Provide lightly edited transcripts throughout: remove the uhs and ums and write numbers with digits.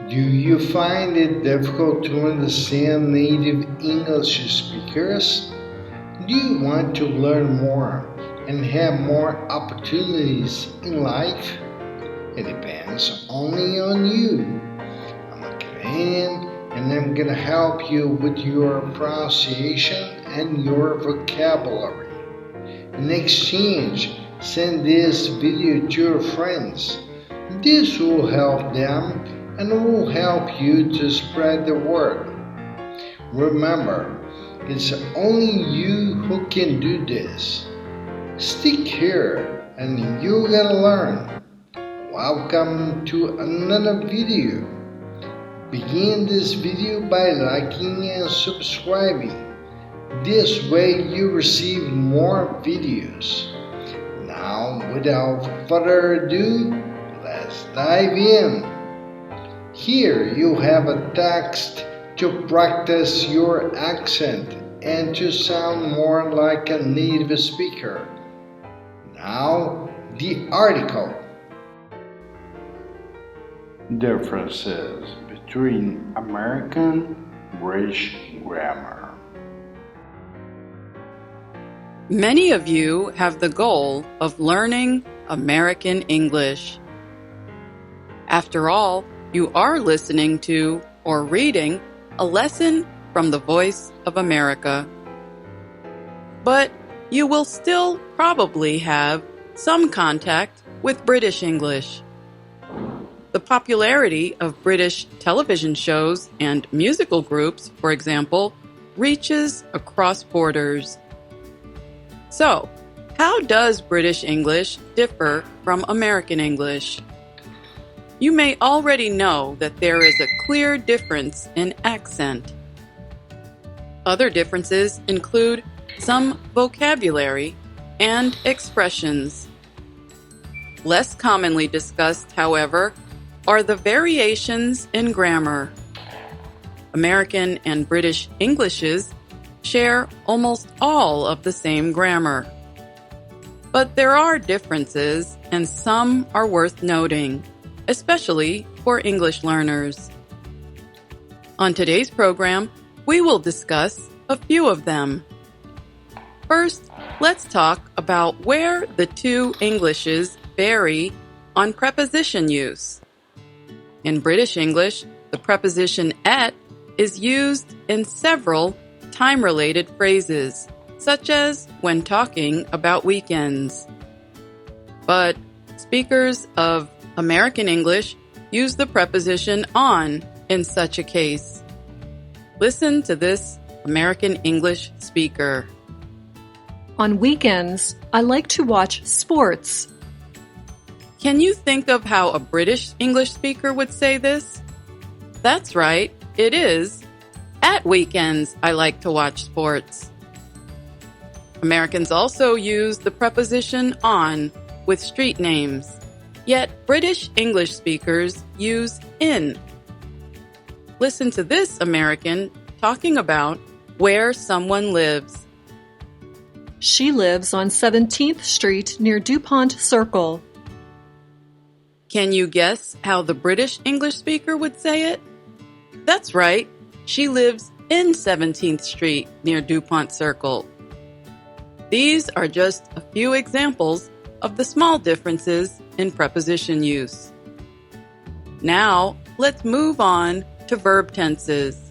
Do you find it difficult to understand native English speakers? Do you want to learn more and have more opportunities in life? It depends only on you. I'm a Canadian and I'm gonna help you with your pronunciation and your vocabulary. In exchange, send this video to your friends. This will help them and will help you to spread the word. Remember, it's only you who can do this. Stick here and you're gonna learn. Welcome to another video. Begin this video by liking and subscribing. This way you receive more videos. Now, without further ado, let's dive in. Here you have a text to practice your accent and to sound more like a native speaker. Now, the article. Differences between American British grammar. Many of you have the goal of learning American English. After all, you are listening to or reading a lesson from the Voice of America. But you will still probably have some contact with British English. The popularity of British television shows and musical groups, for example, reaches across borders. So, how does British English differ from American English? You may already know that there is a clear difference in accent. Other differences include some vocabulary and expressions. Less commonly discussed, however, are the variations in grammar. American and British Englishes share almost all of the same grammar. But there are differences, and some are worth noting, especially for English learners. On today's program, we will discuss a few of them. First, let's talk about where the two Englishes vary on preposition use. In British English, the preposition at is used in several time-related phrases, such as when talking about weekends. But speakers of American English use the preposition on in such a case. Listen to this American English speaker. On weekends, I like to watch sports. Can you think of how a British English speaker would say this? That's right, it is. At weekends, I like to watch sports. Americans also use the preposition on with street names, yet British English speakers use in. Listen to this American talking about where someone lives. She lives on 17th Street near DuPont Circle. Can you guess how the British English speaker would say it? That's right, she lives in 17th Street near DuPont Circle. These are just a few examples of the small differences in preposition use. Now, let's move on to verb tenses.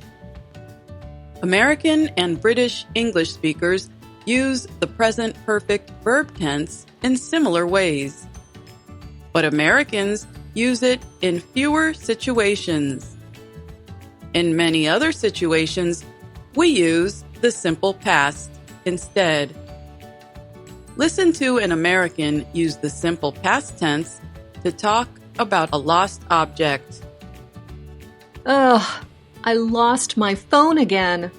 American and British English speakers use the present perfect verb tense in similar ways. But Americans use it in fewer situations. In many other situations, we use the simple past instead. Listen to an American use the simple past tense to talk about a lost object. Ugh, I lost my phone again.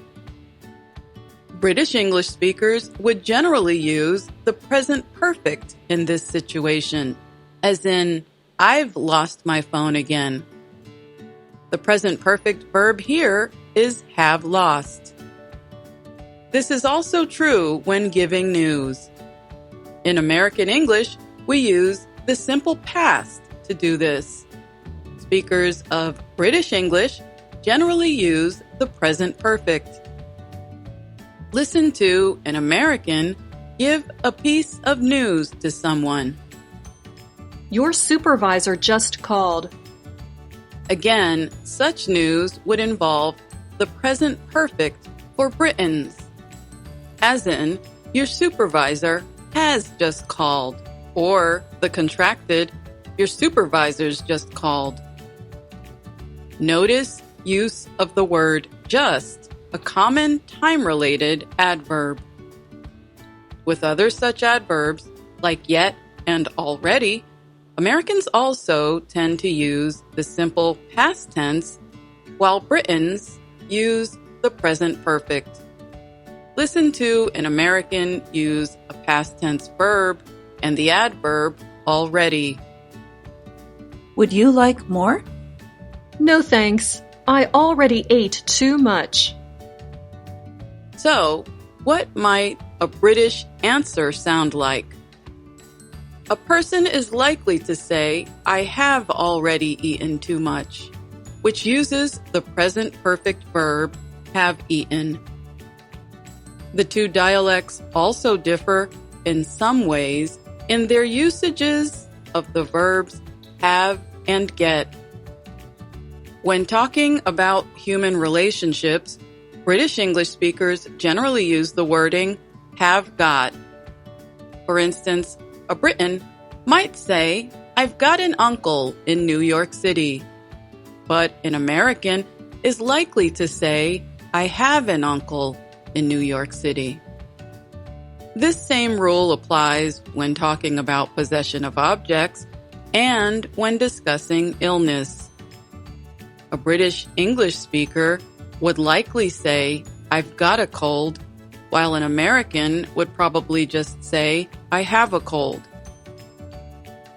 British English speakers would generally use the present perfect in this situation, as in, I've lost my phone again. The present perfect verb here is have lost. This is also true when giving news. In American English, we use the simple past to do this. speakers of British English generally use the present perfect. Listen to an American give a piece of news to someone. Your supervisor just called. Again, such news would involve the present perfect for Britons, as in, your supervisor has just called, or the contracted, your supervisor's just called. Notice use of the word just, a common time-related adverb. With other such adverbs, like yet and already, Americans also tend to use the simple past tense, while Britons use the present perfect. Listen to an American use a past tense verb and the adverb already. Would you like more? No thanks. I already ate too much. So, what might a British answer sound like? A person is likely to say, I have already eaten too much, which uses the present perfect verb, have eaten. The two dialects also differ in some ways in their usages of the verbs have and get. When talking about human relationships, British English speakers generally use the wording have got. For instance, a Briton might say, I've got an uncle in New York City. But an American is likely to say, I have an uncle in New York City. This same rule applies when talking about possession of objects and when discussing illness. A British English speaker would likely say, I've got a cold, while an American would probably just say, I have a cold.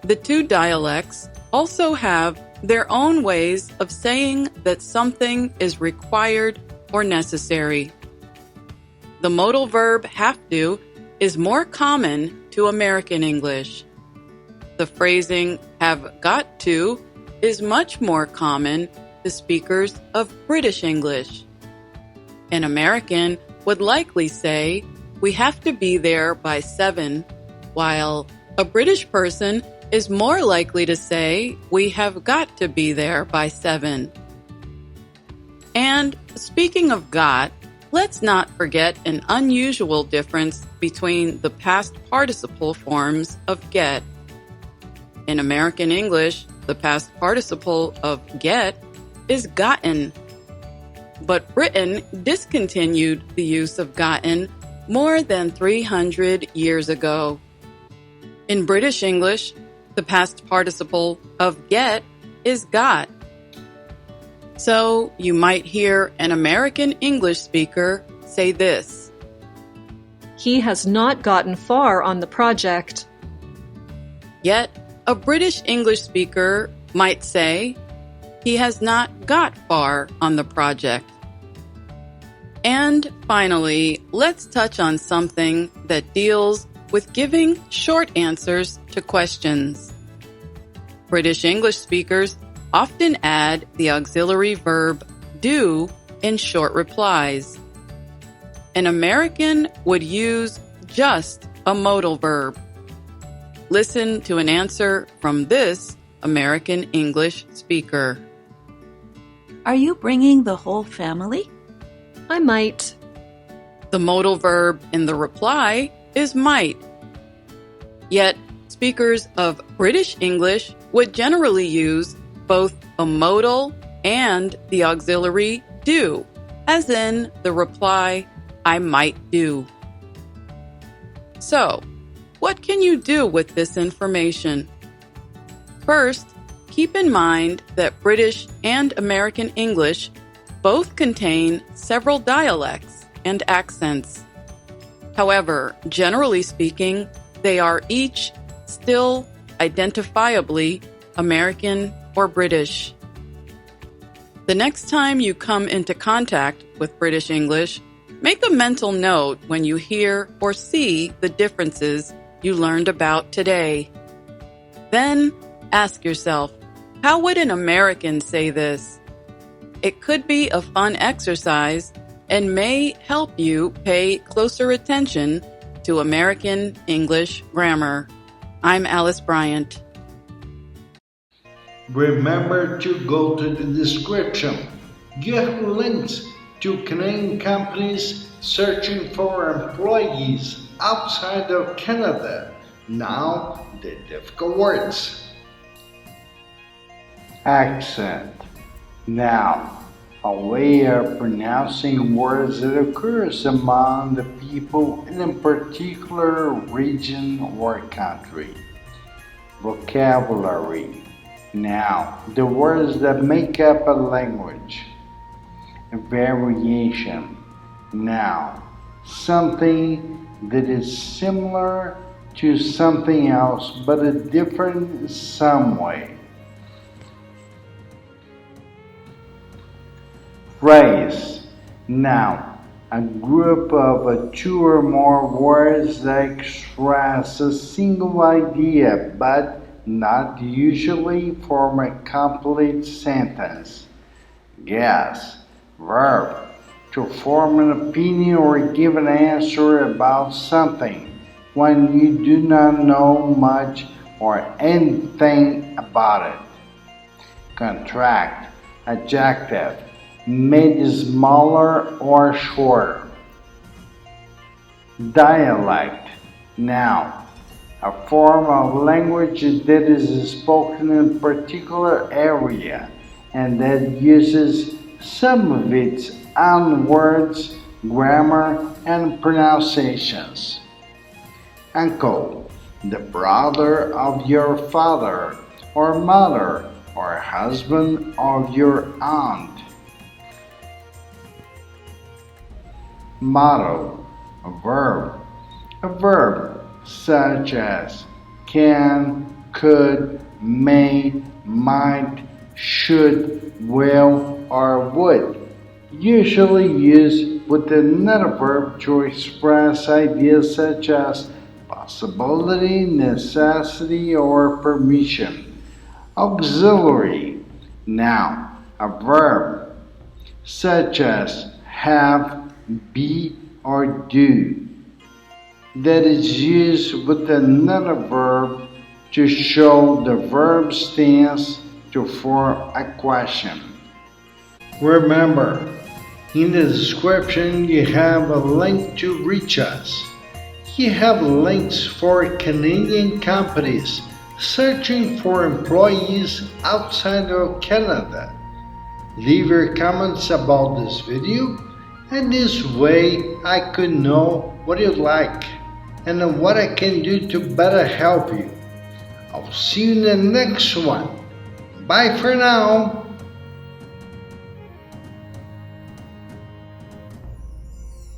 The two dialects also have their own ways of saying that something is required or necessary. The modal verb have to is more common to American English. The phrasing have got to is much more common to speakers of British English. An American would likely say, we have to be there by 7, while a British person is more likely to say, we have got to be there by 7. And speaking of got, let's not forget an unusual difference between the past participle forms of get. In American English, the past participle of get is gotten. But Britain discontinued the use of gotten more than 300 years ago. In British English, the past participle of get is got. So you might hear an American English speaker say this: He has not gotten far on the project. Yet, a British English speaker might say, he has not got far on the project. And finally, let's touch on something that deals with giving short answers to questions. British English speakers often add the auxiliary verb do in short replies. An American would use just a modal verb. Listen to an answer from this American English speaker. Are you bringing the whole family? I might. The modal verb in the reply is might. Yet, speakers of British English would generally use both a modal and the auxiliary do, as in the reply, I might do. So, what can you do with this information? First, keep in mind that British and American English both contain several dialects and accents. However, generally speaking, they are each still identifiably American or British. The next time you come into contact with British English, make a mental note when you hear or see the differences you learned about today. Then ask yourself, How would an American say this? It could be a fun exercise and may help you pay closer attention to American English grammar. I'm Alice Bryant. Remember to go to the description. You have links to Canadian companies searching for employees outside of Canada. Now, the difficult words. Accent. Now, a way of pronouncing words that occurs among the people in a particular region or country. Vocabulary. Now, the words that make up a language. Variation. Now, something that is similar to something else but a different in some way. Phrase. Now, a group of two or more words that express a single idea but not usually form a complete sentence. Guess. Verb. To form an opinion or give an answer about something when you do not know much or anything about it. Contract. Adjective. Made smaller or shorter. Dialect. Noun. A form of language that is spoken in a particular area and that uses some of its own words, grammar, and pronunciations. Uncle. The brother of your father or mother or husband of your aunt. Motto. A verb. A verb such as can, could, may, might, should, will, or would. Usually used with another verb to express ideas such as possibility, necessity, or permission. Auxiliary. Noun. A verb such as have, be, or do that is used with another verb to show the verb's tense to form a question. Remember, in the description you have a link to reach us. You have links for Canadian companies searching for employees outside of Canada. Leave your comments about this video, and this way I could know what you like and what I can do to better help you. I'll see you in the next one. Bye for now.